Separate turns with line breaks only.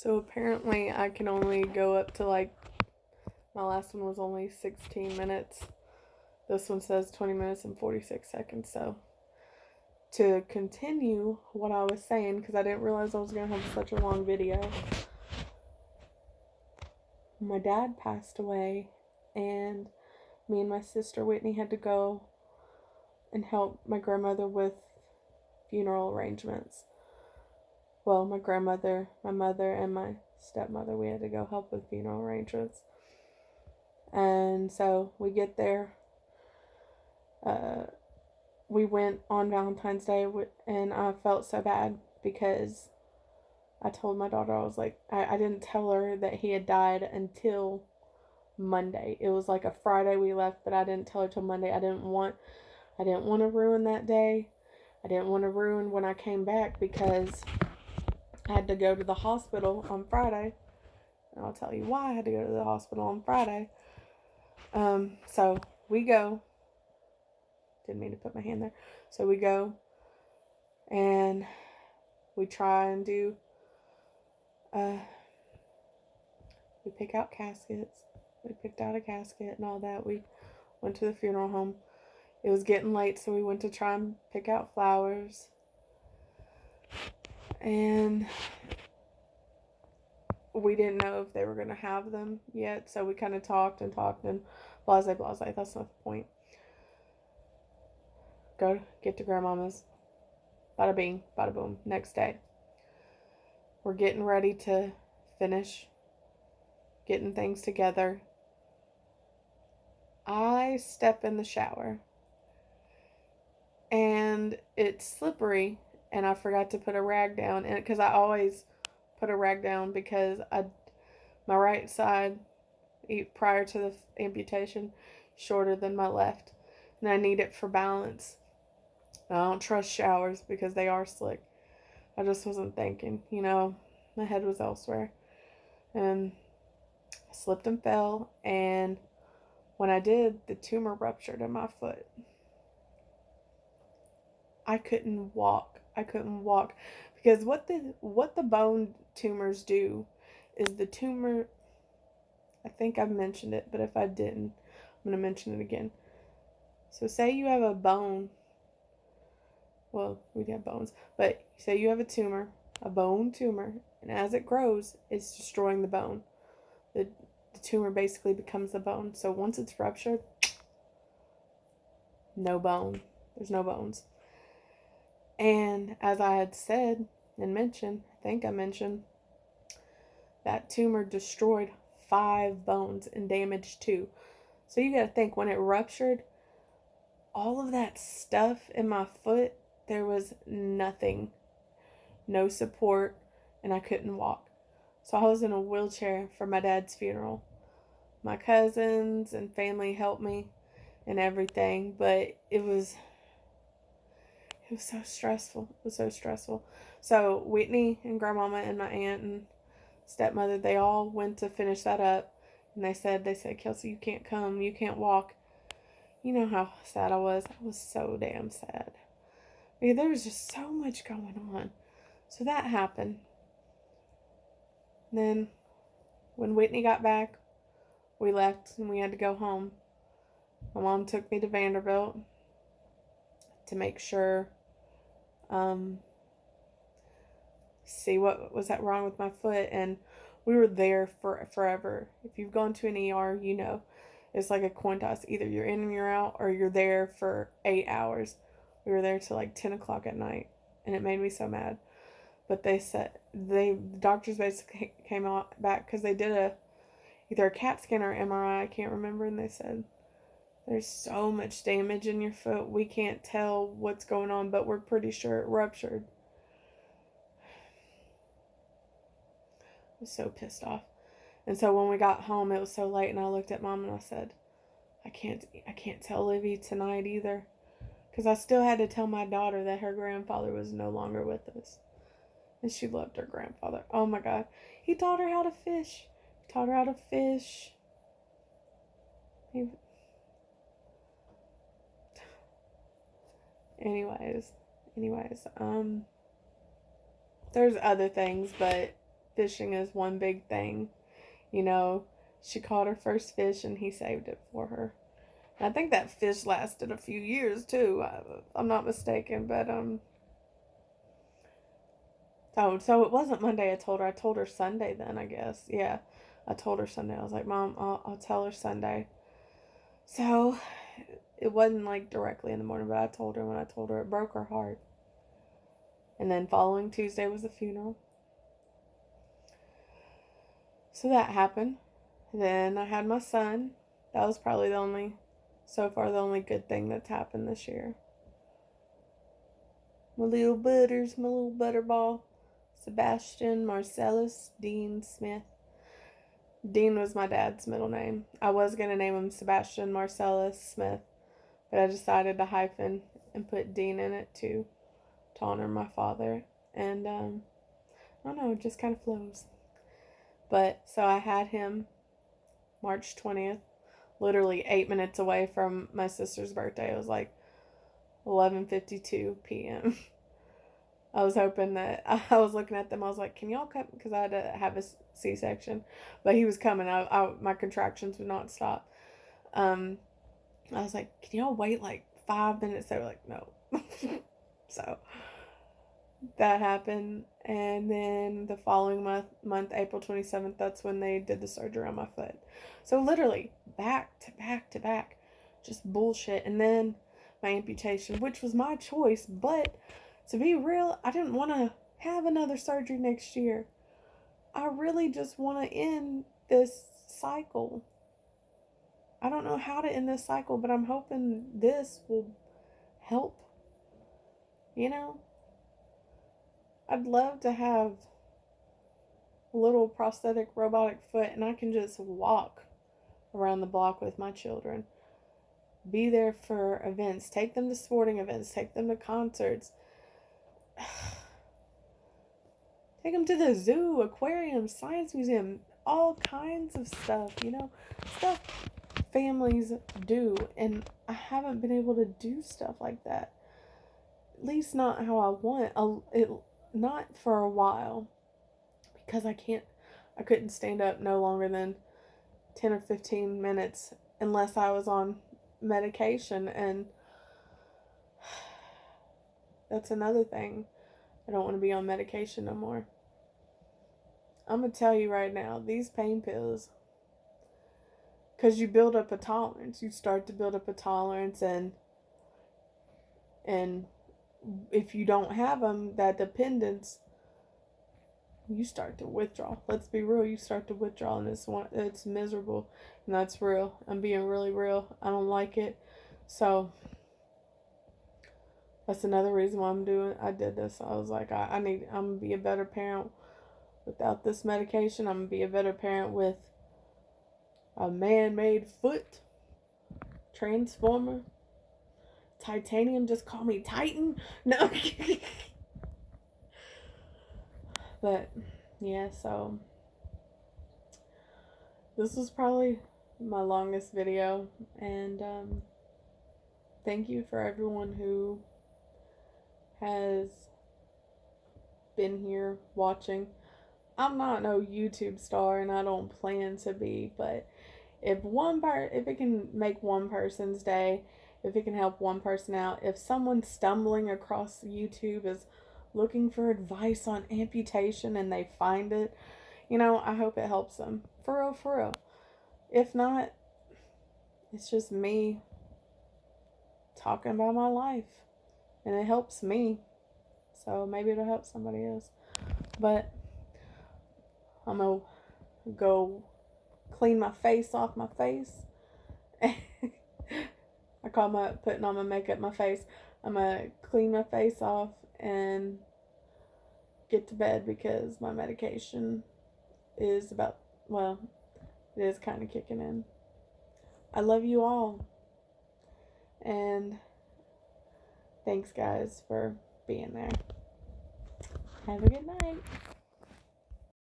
So apparently I can only go up to like, my last one was only 16 minutes. This one says 20 minutes and 46 seconds. So to continue what I was saying, because I didn't realize I was going to have such a long video. My dad passed away, and me and my sister Whitney had to go and help my grandmother with funeral arrangements. Well, my grandmother, my mother, and my stepmother, we had to go help with funeral arrangements. And so we get there. We went on Valentine's Day, and I felt so bad because I told my daughter, I was like, I didn't tell her that he had died until Monday. It was like a Friday we left, but I didn't tell her till Monday. I didn't want to ruin that day. I didn't want to ruin when I came back, because I had to go to the hospital on Friday. And I'll tell you why I had to go to the hospital on Friday. So we go. Didn't mean to put my hand there. So we go and we try and do, we pick out caskets. We picked out a casket and all that. We went to the funeral home. It was getting late, so we went to try and pick out flowers. And we didn't know if they were going to have them yet, so we kind of talked and blase. That's not the point. Go get to grandmama's. Bada bing, bada boom. Next day, we're getting ready to finish getting things together. I step in the shower, and it's slippery, and I forgot to put a rag down. And because I always put a rag down, because my right side, prior to the amputation, shorter than my left, and I need it for balance. I don't trust showers because they are slick. I just wasn't thinking, my head was elsewhere. And I slipped and fell, and when I did, the tumor ruptured in my foot. I couldn't walk. Because what the bone tumors do is the tumor, I think I've mentioned it, but if I didn't, I'm going to mention it again. So say you have a bone. Well, we have bones, but say you have a bone tumor, and as it grows, it's destroying the bone. The tumor basically becomes the bone. So once it's ruptured, no bone. There's no bones. And as I had said and mentioned, I think I mentioned, that tumor destroyed 5 bones and damaged 2. So you got to think, when it ruptured, all of that stuff in my foot, there was nothing, no support, and I couldn't walk. So I was in a wheelchair for my dad's funeral. My cousins and family helped me and everything, but it was so stressful. So Whitney and grandmama and my aunt and stepmother, they all went to finish that up, and they said, Kelsey, you can't come, you can't walk. You know how sad I was. I was so damn sad. There was just so much going on. So that happened. Then when Whitney got back, we left and we had to go home. My mom took me to Vanderbilt to make sure, see what was that wrong with my foot. And we were there for forever. If you've gone to an ER, it's like a coin toss. Either you're in and you're out, or you're there for 8 hours. We were there till like 10 o'clock at night, and it made me so mad. But they said, the doctors basically came out back, because they did either a CAT scan or MRI, I can't remember, and they said, there's so much damage in your foot, we can't tell what's going on, but we're pretty sure it ruptured. I was so pissed off. And so when we got home, it was so late, and I looked at Mom and I said, I can't tell Livy tonight either, because I still had to tell my daughter that her grandfather was no longer with us. And she loved her grandfather. Oh my God. He taught her how to fish. Anyways, there's other things, but fishing is one big thing. You know, she caught her first fish and he saved it for her. And I think that fish lasted a few years too. I'm not mistaken, but so it wasn't Monday. I told her Sunday then. I guess, yeah. I told her Sunday. I was like, Mom, I'll tell her Sunday. So it wasn't like directly in the morning, but I told her. When I told her, it broke her heart. And then following Tuesday was the funeral. So that happened. Then I had my son. That was probably so far, the only good thing that's happened this year. My little butterball, Sebastian Marcellus Dean Smith. Dean was my dad's middle name. I was going to name him Sebastian Marcellus Smith, but I decided to hyphen and put Dean in it to honor my father. And I don't know, it just kind of flows. But so I had him March 20th, literally 8 minutes away from my sister's birthday. It was like 11:52 p.m. I was hoping that I was looking at them. I was like, "Can y'all come?" Because I had to have a C-section, but he was coming. My contractions would not stop. I was like, "Can y'all wait like 5 minutes?" They were like, "No." So that happened, and then the following month, April 27th, that's when they did the surgery on my foot. So literally back to back to back, just bullshit. And then my amputation, which was my choice, but to be real, I didn't want to have another surgery next year. I really just want to end this cycle. I don't know how to end this cycle, but I'm hoping this will help. You know? I'd love to have a little prosthetic robotic foot and I can just walk around the block with my children. Be there for events. Take them to sporting events. Take them to concerts. Take them to the zoo, aquarium, science museum, all kinds of stuff, you know, stuff families do. And I haven't been able to do stuff like that. At least not how I want. Not for a while. Because I couldn't stand up no longer than 10 or 15 minutes unless I was on medication. And that's another thing. I don't want to be on medication no more. I'm going to tell you right now, these pain pills, because you build up a tolerance. You start to build up a tolerance, and if you don't have them, that dependence, you start to withdraw. Let's be real, you start to withdraw, and it's miserable, and that's real. I'm being really real. I don't like it. So that's another reason why I did this. I was like, I'm gonna be a better parent without this medication. I'm gonna be a better parent with a man-made foot, transformer, titanium. Just call me Titan. No. But yeah, so this was probably my longest video, and thank you for everyone who has been here watching. I'm not no YouTube star, and I don't plan to be, but if it can make one person's day, if it can help one person out, if someone stumbling across YouTube is looking for advice on amputation and they find it, you know, I hope it helps them. For real, for real. If not, it's just me talking about my life, and it helps me. So maybe it'll help somebody else. But I'm gonna go clean my face off my face. I call putting on my makeup my face. I'm gonna clean my face off and get to bed because my medication is it is kind of kicking in. I love you all. And thanks, guys, for being there. Have a good night.